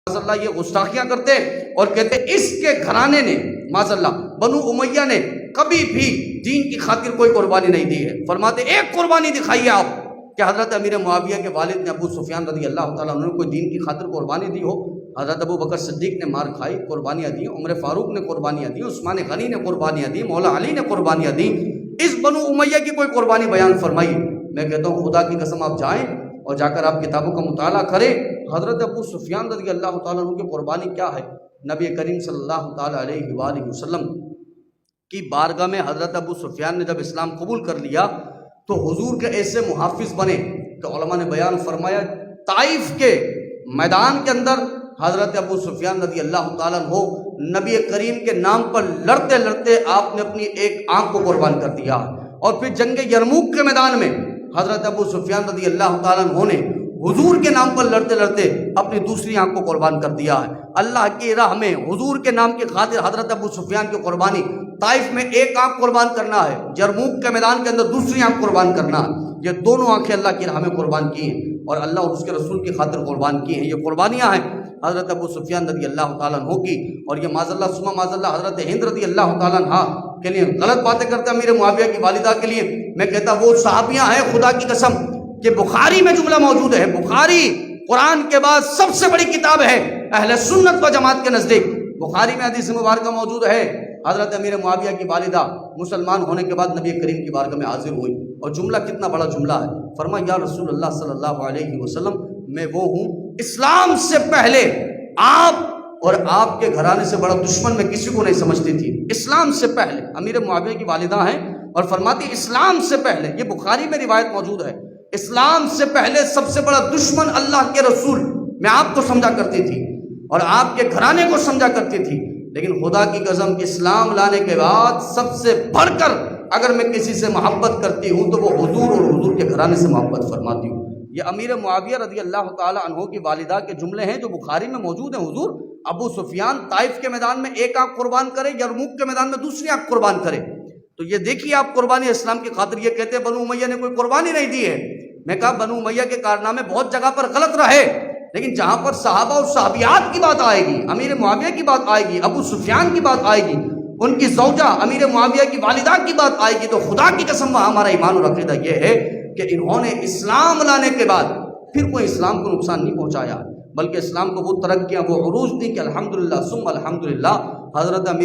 اللہ یہ گستاخیاں کرتے اور کہتے اس کے گھرانے نے معاذ اللہ بنو امیہ نے کبھی بھی دین کی خاطر کوئی قربانی نہیں دی ہے۔ فرماتے ایک قربانی دکھائیے آپ کہ حضرت امیر معاویہ کے والد نے ابو سفیان رضی اللہ تعالیٰ عنہ نے کوئی دین کی خاطر قربانی دی ہو۔ حضرت ابو بکر صدیق نے مار کھائی، قربانیاں دی، عمر فاروق نے قربانیاں دی، عثمان غنی نے قربانیاں دی، مولا علی نے قربانیاں دی، اس بنو امیہ کی کوئی قربانی بیان فرمائی۔ میں کہتا ہوں خدا کی قسم آپ جائیں اور جا کر آپ کتابوں کا مطالعہ کریں، حضرت ابو سفیان رضی اللہ تعالیٰ عنہ کی قربانی کیا ہے۔ نبی کریم صلی اللہ تعالیٰ علیہ وآلہ وسلم کی بارگاہ میں حضرت ابو سفیان نے جب اسلام قبول کر لیا تو حضور کے ایسے محافظ بنے کہ علماء نے بیان فرمایا طائف کے میدان کے اندر حضرت ابو سفیان رضی اللہ تعالیٰ عنہ نبی کریم کے نام پر لڑتے لڑتے آپ نے اپنی ایک آنکھ کو قربان کر دیا، اور پھر جنگ یرموک کے میدان میں حضرت ابو سفیان رضی اللہ تعالیٰ عنہ نے حضور کے نام پر لڑتے لڑتے اپنی دوسری آنکھ کو قربان کر دیا ہے۔ اللہ کی راہ میں حضور کے نام کی خاطر حضرت ابو سفیان کی قربانی، طائف میں ایک آنکھ قربان کرنا ہے، یرموک کے میدان کے اندر دوسری آنکھ قربان کرنا ہے، یہ دونوں آنکھیں اللہ کی راہ میں قربان کی ہیں اور اللہ اور اس کے رسول کی خاطر قربان کی ہیں۔ یہ قربانیاں ہیں حضرت ابو سفیان رضی اللہ تعالیٰ عنہ کی، اور یہ معاذ اللہ ثم معاذ اللہ حضرت ہند رضی اللہ تعالیٰ عنہ کے لیے غلط باتیں کرتے ہیں امیر معاویہ کی والدہ کے لیے۔ میں کہتا وہ صحابیاں ہیں خدا کی قسم کہ بخاری میں جملہ موجود ہے، بخاری قرآن کے بعد سب سے بڑی کتاب ہے اہل سنت و جماعت کے نزدیک، بخاری میں حدیث مبارکہ موجود ہے۔ حضرت امیر معاویہ کی والدہ مسلمان ہونے کے بعد نبی کریم کی بارگاہ میں حاضر ہوئی، اور جملہ کتنا بڑا جملہ ہے، فرمایا یا رسول اللہ صلی اللہ علیہ وسلم میں وہ ہوں اسلام سے پہلے آپ اور آپ کے گھرانے سے بڑا دشمن میں کسی کو نہیں سمجھتی تھی۔ اسلام سے پہلے امیر معاویہ کی والدہ ہیں اور فرماتی اسلام سے پہلے، یہ بخاری میں روایت موجود ہے، اسلام سے پہلے سب سے بڑا دشمن اللہ کے رسول میں آپ کو سمجھا کرتی تھی اور آپ کے گھرانے کو سمجھا کرتی تھی، لیکن خدا کی قسم اسلام لانے کے بعد سب سے بڑھ کر اگر میں کسی سے محبت کرتی ہوں تو وہ حضور اور حضور کے گھرانے سے محبت فرماتی ہوں۔ یہ امیر معاویہ رضی اللہ تعالی عنہ کی والدہ کے جملے ہیں جو بخاری میں موجود ہیں۔ حضور ابو سفیان طائف کے میدان میں ایک آنکھ قربان کرے، یرموک کے میدان میں دوسری آنکھ قربان کرے، تو یہ دیکھیے آپ قربانی اسلام کی خاطر۔ یہ کہتے ہیں بنو امیہ نے کوئی قربانی نہیں دی ہے۔ میں کہا بنو امیہ کے کارنامے بہت جگہ پر غلط رہے، لیکن جہاں پر صحابہ اور صحابیات کی بات آئے گی، امیر معاویہ کی بات آئے گی، ابو سفیان کی بات آئے گی، ان کی زوجہ امیر معاویہ کی والدہ کی بات آئے گی، تو خدا کی قسم وہاں ہمارا ایمان اور عقیدہ یہ ہے کہ انہوں نے اسلام لانے کے بعد پھر کوئی اسلام کو نقصان نہیں پہنچایا، بلکہ اسلام کو وہ ترقیاں وہ عروج دی کہ الحمدللہ ثم الحمدللہ۔ حضرت امیر